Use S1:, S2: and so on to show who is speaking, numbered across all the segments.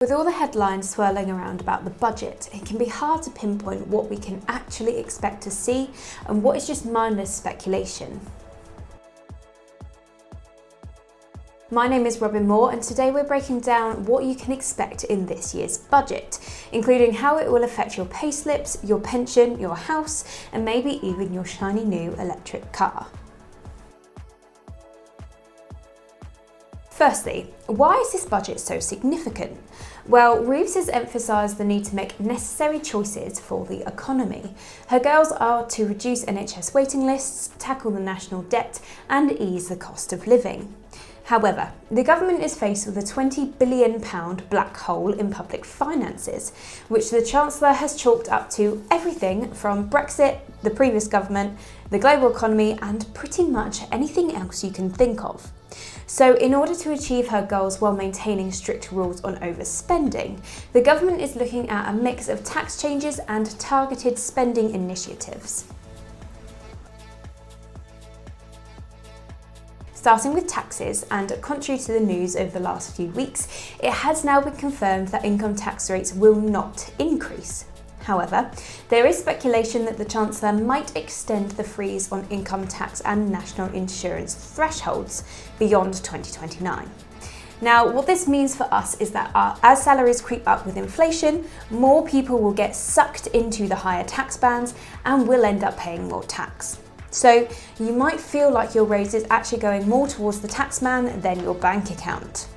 S1: With all the headlines swirling around about the budget, it can be hard to pinpoint what we can actually expect to see and what is just mindless speculation. My name is Robin Moore, and today we're breaking down what you can expect in this year's budget, including how it will affect your payslips, your pension, your house, and maybe even your shiny new electric car. Firstly, why is this budget so significant? Well, Reeves has emphasised the need to make necessary choices for the economy. Her goals are to reduce NHS waiting lists, tackle the national debt, and ease the cost of living. However, the government is faced with a £20 billion black hole in public finances, which the Chancellor has chalked up to everything from Brexit, the previous government, the global economy, and pretty much anything else you can think of. So in order to achieve her goals while maintaining strict rules on overspending, the government is looking at a mix of tax changes and targeted spending initiatives. Starting with taxes, and contrary to the news over the last few weeks, it has now been confirmed that income tax rates will not increase. However, there is speculation that the Chancellor might extend the freeze on income tax and national insurance thresholds beyond 2029. Now, what this means for us is that as salaries creep up with inflation, more people will get sucked into the higher tax bands and will end up paying more tax. So you might feel like your raise is actually going more towards the taxman than your bank account.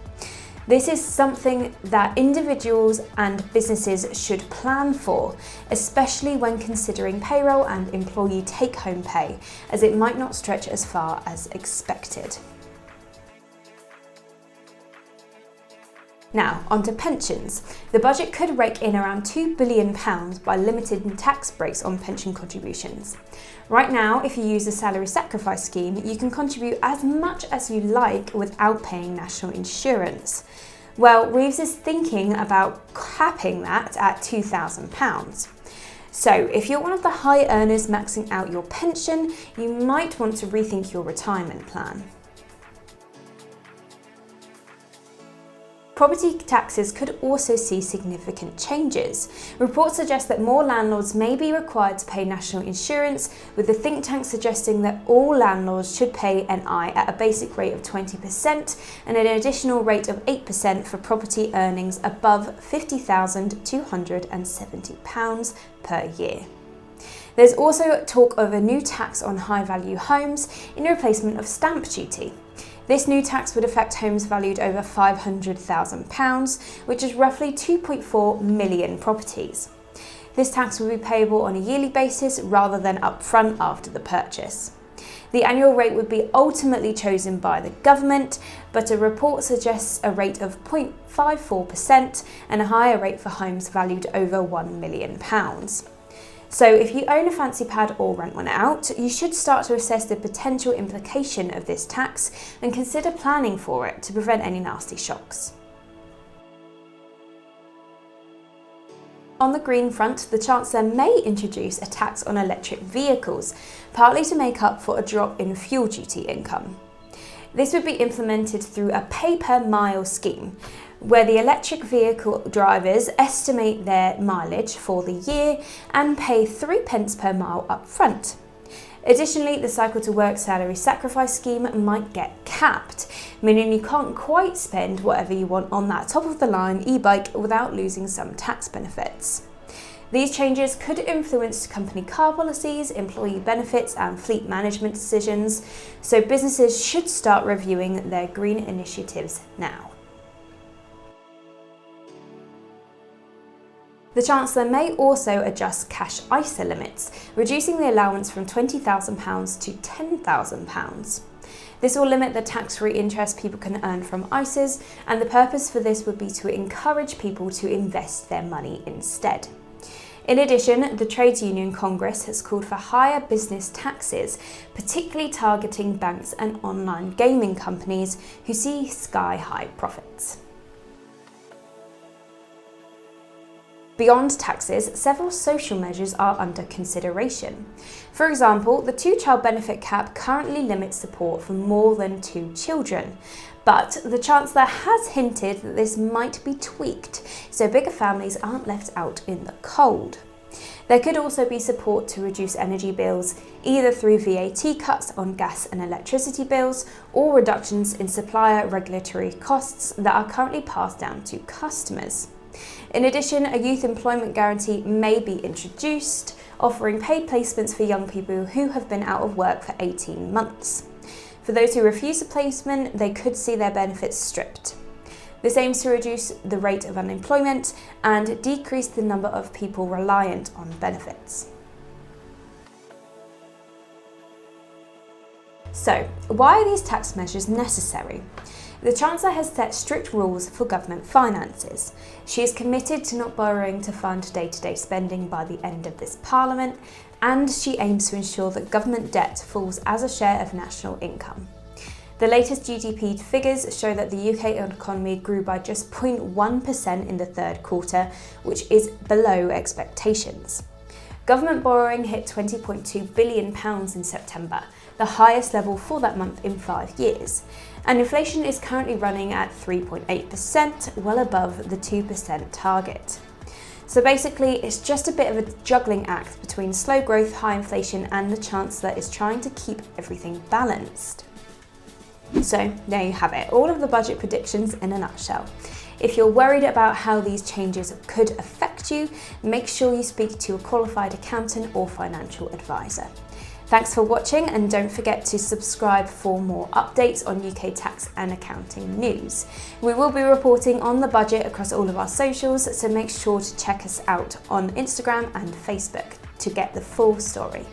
S1: This is something that individuals and businesses should plan for, especially when considering payroll and employee take-home pay, as it might not stretch as far as expected. Now, onto pensions. The budget could rake in around £2 billion by limiting tax breaks on pension contributions. Right now, if you use the salary sacrifice scheme, you can contribute as much as you like without paying national insurance. Well, Reeves is thinking about capping that at £2,000. So if you're one of the high earners maxing out your pension, you might want to rethink your retirement plan. Property taxes could also see significant changes. Reports suggest that more landlords may be required to pay national insurance, with the think tank suggesting that all landlords should pay NI at a basic rate of 20% and an additional rate of 8% for property earnings above £50,270 per year. There's also talk of a new tax on high-value homes in replacement of stamp duty. This new tax would affect homes valued over £500,000, which is roughly 2.4 million properties. This tax will be payable on a yearly basis rather than upfront after the purchase. The annual rate would be ultimately chosen by the government, but a report suggests a rate of 0.54% and a higher rate for homes valued over £1 million. So if you own a fancy pad or rent one out, you should start to assess the potential implication of this tax and consider planning for it to prevent any nasty shocks. On the green front, the Chancellor may introduce a tax on electric vehicles, partly to make up for a drop in fuel duty income. This would be implemented through a pay-per-mile scheme, where the electric vehicle drivers estimate their mileage for the year and pay 3p per mile up front. Additionally, the cycletoworkschemechanges salary sacrifice scheme might get capped, meaning you can't quite spend whatever you want on that top-of-the-line e-bike without losing some tax benefits. These changes could influence company car policies, employee benefits, and fleet management decisions, so businesses should start reviewing their green initiatives now. The Chancellor may also adjust cash ISA limits, reducing the allowance from £20,000 to £10,000. This will limit the tax-free interest people can earn from ISAs, and the purpose for this would be to encourage people to invest their money instead. In addition, the Trades Union Congress has called for higher business taxes, particularly targeting banks and online gaming companies who see sky-high profits. Beyond taxes, several social measures are under consideration. For example, the two-child benefit cap currently limits support for more than 2 children, but the Chancellor has hinted that this might be tweaked so bigger families aren't left out in the cold. There could also be support to reduce energy bills, either through VAT cuts on gas and electricity bills or reductions in supplier regulatory costs that are currently passed down to customers. In addition, a youth employment guarantee may be introduced, offering paid placements for young people who have been out of work for 18 months. For those who refuse a placement, they could see their benefits stripped. This aims to reduce the rate of unemployment and decrease the number of people reliant on benefits. So, why are these tax measures necessary? The Chancellor has set strict rules for government finances. She is committed to not borrowing to fund day-to-day spending by the end of this Parliament, and she aims to ensure that government debt falls as a share of national income. The latest GDP figures show that the UK economy grew by just 0.1% in the third quarter, which is below expectations. Government borrowing hit £20.2 billion in September, the highest level for that month in 5 years, and inflation is currently running at 3.8%, well above the 2% target. So basically, it's just a bit of a juggling act between slow growth, high inflation, and the Chancellor is trying to keep everything balanced. So there you have it, all of the budget predictions in a nutshell. If you're worried about how these changes could affect you, make sure you speak to a qualified accountant or financial advisor. Thanks for watching, and don't forget to subscribe for more updates on UK tax and accounting news. We will be reporting on the budget across all of our socials, so make sure to check us out on Instagram and Facebook to get the full story.